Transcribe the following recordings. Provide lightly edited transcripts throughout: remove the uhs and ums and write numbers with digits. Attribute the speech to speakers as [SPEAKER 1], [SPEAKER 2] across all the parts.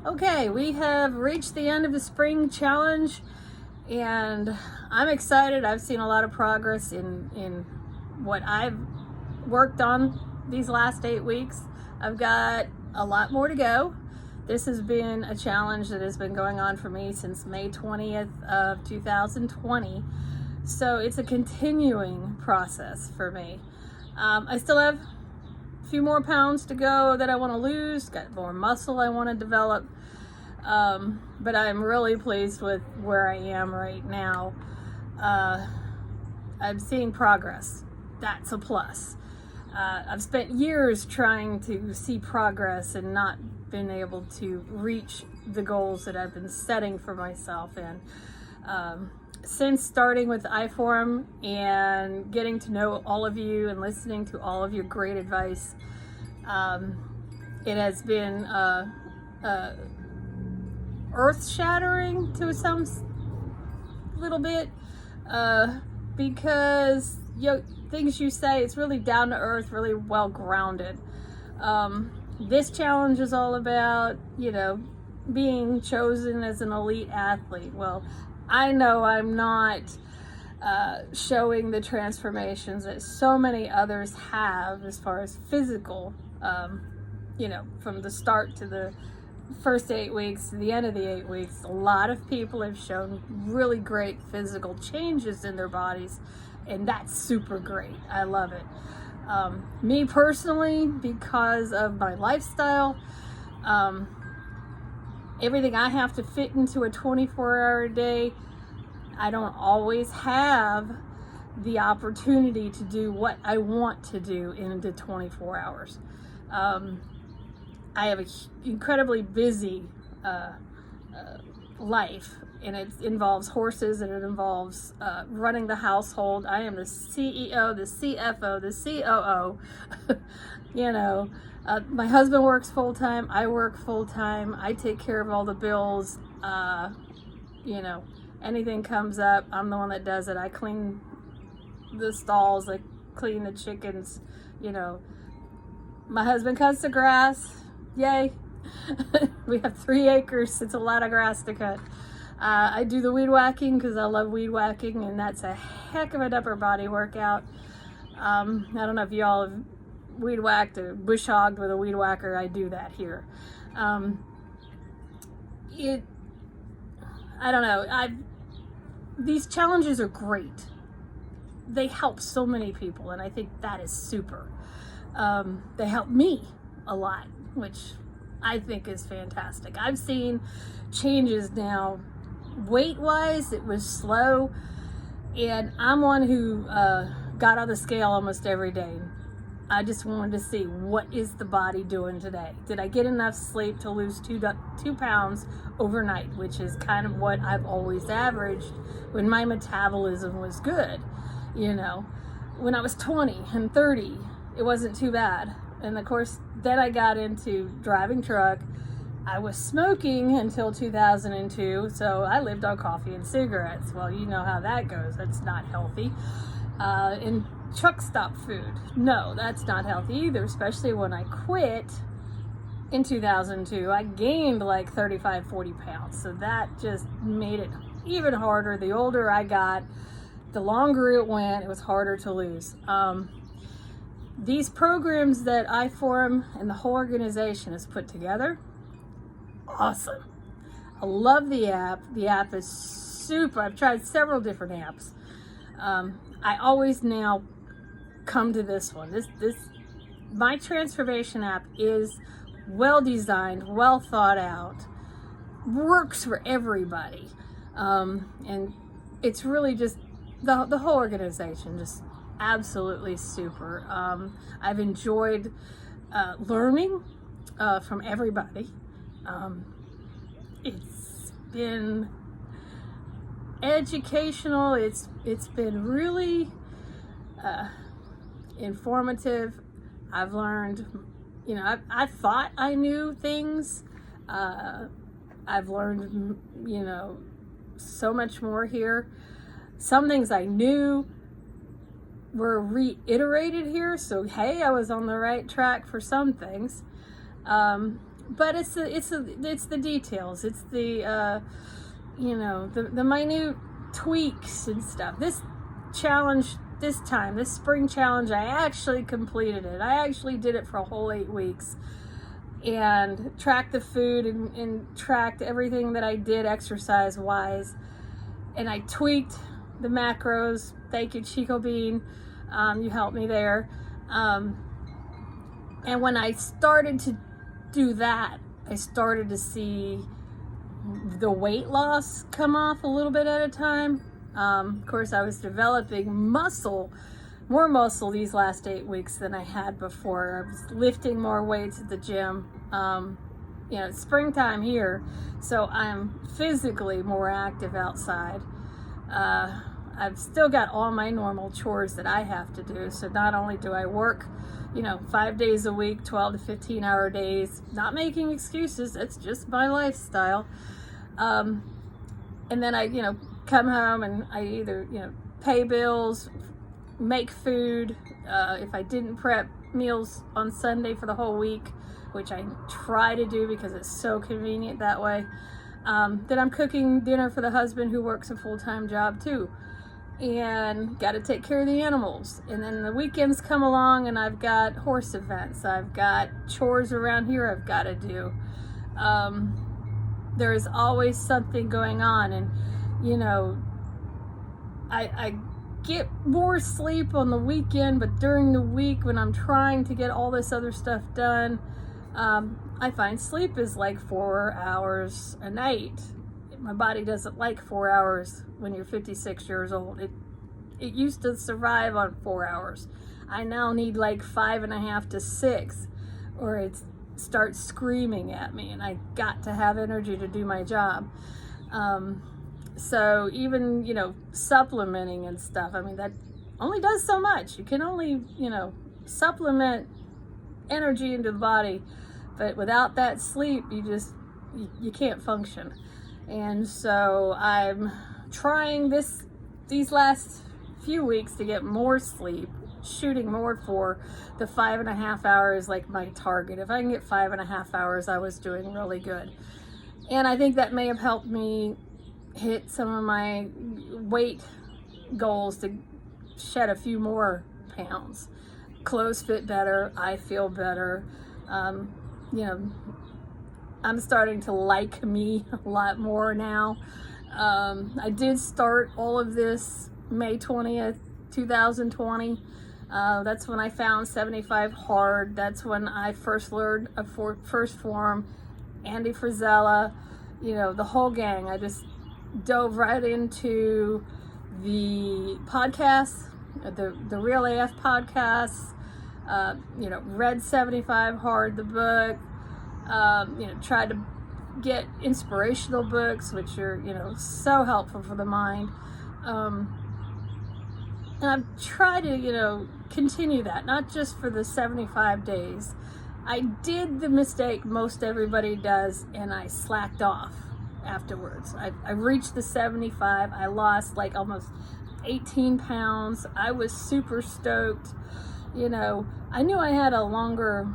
[SPEAKER 1] Okay, we have reached the end of the spring challenge and I'm excited. I've seen a lot of progress in what I've worked on these last 8 weeks. I've got a lot more to go. This has been a challenge that has been going on for me since May 20th of 2020. So it's a continuing process for me. I still have a few more pounds to go that I want to lose, got more muscle I want to develop. But I'm really pleased with where I am right now. I'm seeing progress. That's a plus. I've spent years trying to see progress and not been able to reach the goals that I've been setting for myself. And since starting with Phorm and getting to know all of you and listening to all of your great advice, it has been earth-shattering to some little bit, because things you say, it's really down to earth, really well grounded. This challenge is all about, being chosen as an elite athlete. Well, I know I'm not showing the transformations that so many others have as far as physical, from the start to the first 8 weeks to the end of the 8 weeks. A lot of people have shown really great physical changes in their bodies, and that's super great. I love it. Me personally, because of my lifestyle, everything I have to fit into a 24-hour day, I don't always have the opportunity to do what I want to do in the 24 hours. I have an incredibly busy life, and it involves horses, and it involves running the household. I am the CEO, the CFO, the COO. My husband works full-time. I work full-time. I take care of all the bills. Anything comes up, I'm the one that does it. I clean the stalls, I clean the chickens. My husband cuts the grass. Yay. We have 3 acres. It's a lot of grass to cut. I do the weed whacking because I love weed whacking, and that's a heck of an upper body workout. I don't know if y'all have weed whacked or bush hogged with a weed whacker. I do that here. I don't know. These challenges are great. They help so many people, and I think that is super. They help me a lot, which I think is fantastic. I've seen changes now. Weight-wise, it was slow, and I'm one who got on the scale almost every day. I just wanted to see, what is the body doing today? Did I get enough sleep to lose 2 pounds overnight, which is kind of what I've always averaged when my metabolism was good. When I was 20 and 30, it wasn't too bad. And of course, then I got into driving truck. I was smoking until 2002, so I lived on coffee and cigarettes. Well, you know how that goes. That's not healthy. And truck stop food. No, that's not healthy either, especially when I quit in 2002. I gained like 35, 40 pounds. So that just made it even harder. The older I got, the longer it went, it was harder to lose. These programs that Phorm and the whole organization has put together, awesome. I love the app. The app is super. I've tried several different apps. I always now come to this one. This My Transphormation app is well designed, well thought out, works for everybody, and it's really just the whole organization just absolutely super. I've enjoyed learning from everybody. It's been educational. It's been really informative. I've learned, I thought I knew things. I've learned, so much more here. Some things I knew were reiterated here, so hey, I was on the right track for some things. But it's the details. It's the the minute tweaks and stuff. This challenge, this spring challenge, I actually completed it. I actually did it for a whole 8 weeks and tracked the food and tracked everything that I did exercise wise. And I tweaked the macros. Thank you, Chico Bean. You helped me there. And when I started to do that, I started to see the weight loss come off a little bit at a time. Of course, I was developing more muscle these last 8 weeks than I had before. I was lifting more weights at the gym. It's springtime here, so I'm physically more active outside. I've still got all my normal chores that I have to do. So not only do I work, 5 days a week, 12 to 15 hour days, not making excuses. It's just my lifestyle. And then I, come home and I either, pay bills, make food. If I didn't prep meals on Sunday for the whole week, which I try to do because it's so convenient that way, then I'm cooking dinner for the husband who works a full-time job too. And got to take care of the animals. And then the weekends come along and I've got horse events. I've got chores around here I've got to do. There is always something going on. And, I get more sleep on the weekend, but during the week when I'm trying to get all this other stuff done, I find sleep is like 4 hours a night. My body doesn't like 4 hours when you're 56 years old. It used to survive on 4 hours. I now need like 5.5 to 6, or it starts screaming at me, and I got to have energy to do my job. So even, supplementing and stuff, that only does so much. You can only, supplement energy into the body, but without that sleep, you can't function. And so I'm trying these last few weeks to get more sleep, shooting more for the 5.5 hours, like my target. If I can get 5.5 hours, I was doing really good. And I think that may have helped me hit some of my weight goals to shed a few more pounds. Clothes fit better. I feel better. I'm starting to like me a lot more now. I did start all of this May 20th, 2020. That's when I found 75 Hard. That's when I first learned of first Phorm, Andy Frisella, the whole gang. I just dove right into the podcasts, the Real AF podcasts, read 75 Hard, the book, tried to get inspirational books, which are, so helpful for the mind. And I've tried to, continue that, not just for the 75 days. I did the mistake most everybody does, and I slacked off afterwards. I reached the 75. I lost like almost 18 pounds. I was super stoked. I knew I had a longer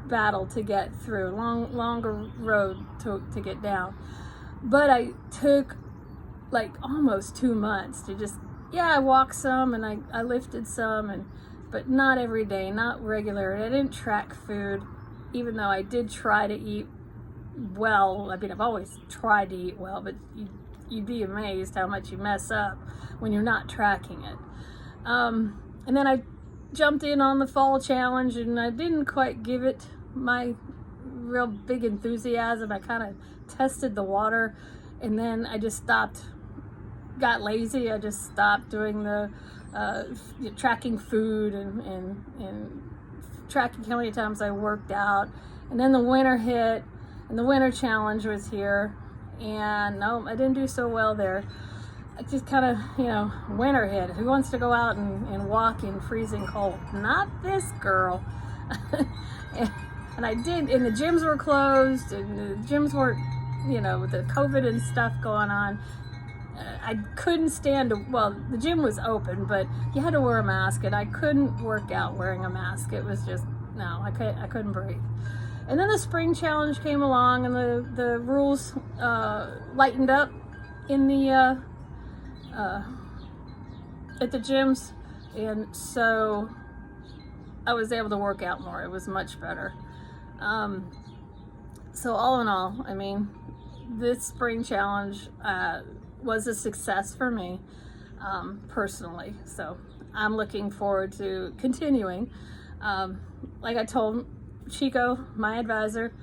[SPEAKER 1] battle to get through, longer road to get down. But I took like almost 2 months to just, I walked some and I lifted some, but not every day, not regular. I didn't track food, even though I did try to eat well. I've always tried to eat well, but you'd be amazed how much you mess up when you're not tracking it. And then I jumped in on the fall challenge, and I didn't quite give it my real big enthusiasm. I kind of tested the water, and then I just got lazy. I just stopped doing the tracking food and tracking how many times I worked out. And then the winter hit, and the winter challenge was here, and no, I didn't do so well there. I just kind of, winter hit. Who wants to go out and walk in freezing cold? Not this girl. And I did, and the gyms were closed, and the gyms weren't, with the COVID and stuff going on. I couldn't stand the gym was open, but you had to wear a mask, and I couldn't work out wearing a mask. It was just, no, I couldn't breathe. And then the spring challenge came along, and the rules lightened up in the at the gyms, and so I was able to work out more. It was much better. So all in all, I mean, this spring challenge was a success for me personally. So I'm looking forward to continuing. Like I told Chico, my advisor,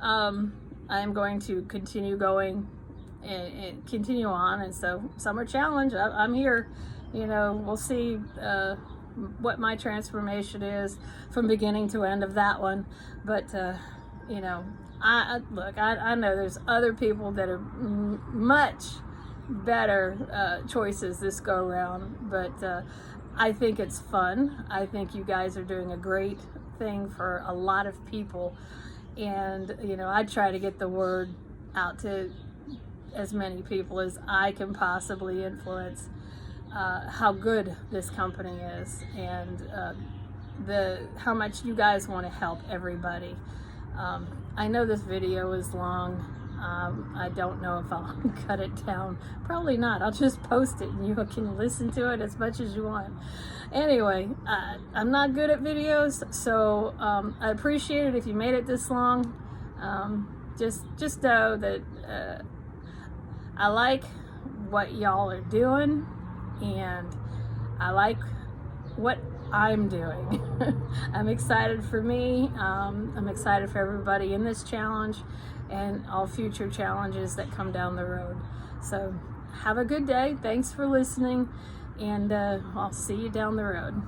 [SPEAKER 1] I'm going to continue going and continue on. And so summer challenge, I'm here. You know, we'll see what my transformation is from beginning to end of that one. But you know, I know there's other people that are much better choices this go around, but I think it's fun. I think you guys are doing a great thing for a lot of people, and you know, I try to get the word out to as many people as I can possibly influence how good this company is, and how much you guys want to help everybody. I know this video is long. I don't know if I'll cut it down. Probably not. I'll just post it and you can listen to it as much as you want. Anyway, I'm not good at videos, so I appreciate it if you made it this long. Just know that I like what y'all are doing, and I like what I'm doing. I'm excited for me. I'm excited for everybody in this challenge and all future challenges that come down the road. So have a good day. Thanks for listening, and I'll see you down the road.